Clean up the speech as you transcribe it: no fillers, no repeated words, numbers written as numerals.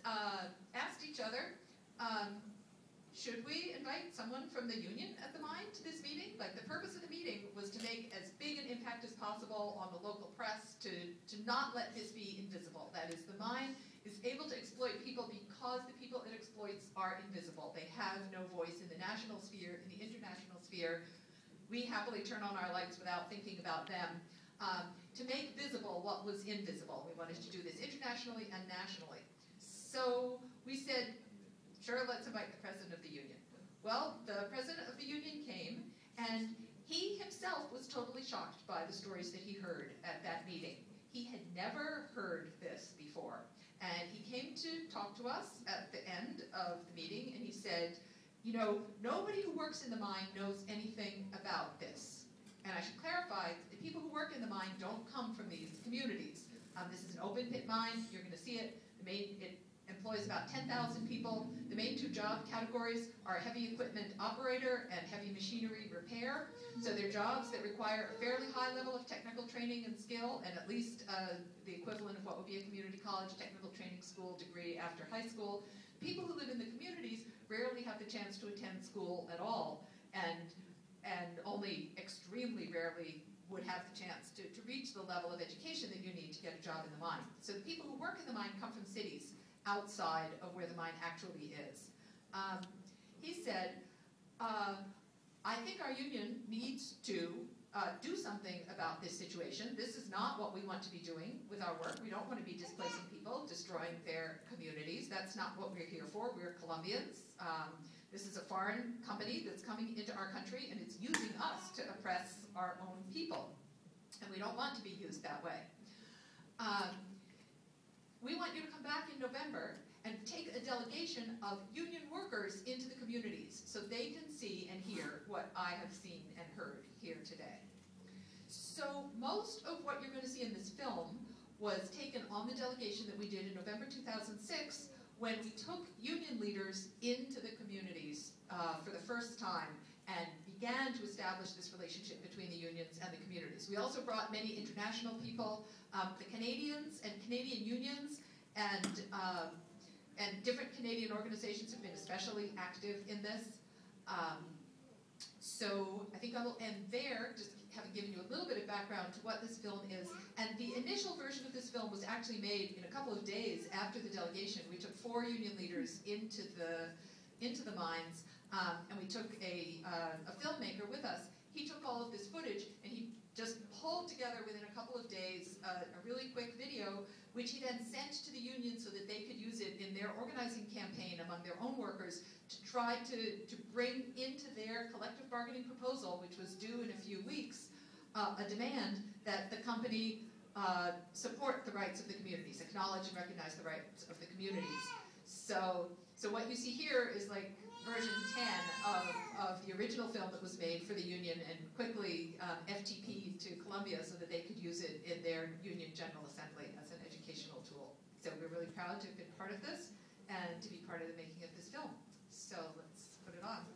asked each other, should we invite someone from the union at the mine to this meeting? Like, the purpose of the meeting was to make as big an impact as possible on the local press, to not let this be invisible. That is, the mine is able to exploit people because the people it exploits are invisible. They have no voice in the national sphere, in the international sphere. We happily turn on our lights without thinking about them. To make visible what was invisible. We wanted to do this internationally and nationally. So we said, sure, let's invite the president of the union. Well, the president of the union came, and he himself was totally shocked by the stories that he heard at that meeting. He had never heard this before. And he came to talk to us at the end of the meeting, and he said, you know, nobody who works in the mine knows anything about this. And I should clarify, the people who work in the mine don't come from these communities. This is an open pit mine. You're going to see it. It employs about 10,000 people. The main two job categories are heavy equipment operator and heavy machinery repair. So they're jobs that require a fairly high level of technical training and skill, and at least the equivalent of what would be a community college technical training school degree after high school. People who live in the communities rarely have the chance to attend school at all, and only extremely rarely would have the chance to reach the level of education that you need to get a job in the mine. So the people who work in the mine come from cities outside of where the mine actually is. He said, I think our union needs to do something about this situation. This is not what we want to be doing with our work. We don't want to be displacing people, destroying their communities. That's not what we're here for. We're Colombians. This is a foreign company that's coming into our country, and it's using us to oppress our own people. And we don't want to be used that way. We want you to come back in November and take a delegation of union workers into the communities so they can see and hear what I have seen and heard here today. So most of what you're going to see in this film was taken on the delegation that we did in November 2006 when we took union leaders into the communities for the first time and began to establish this relationship between the unions and the communities. We also brought many international people, the Canadians and Canadian unions, and different Canadian organizations have been especially active in this. So I think I will end there, just having given you a little bit of background to what this film is. And the initial version of this film was actually made in a couple of days after the delegation. We took 4 union leaders into the mines, and we took a filmmaker with us. He took all of this footage, and he just pulled together within a couple of days a really quick video, which he then sent to the union so that they could use it in their organizing campaign among their own workers to try to bring into their collective bargaining proposal, which was due in a few weeks, a demand that the company support the rights of the communities, acknowledge and recognize the rights of the communities. So what you see here is like version 10 of the original film that was made for the union and quickly FTP'd to Colombia so that they could use it in their union general assembly as an educational tool. So we're really proud to have been part of this and to be part of the making of this film. So let's put it on.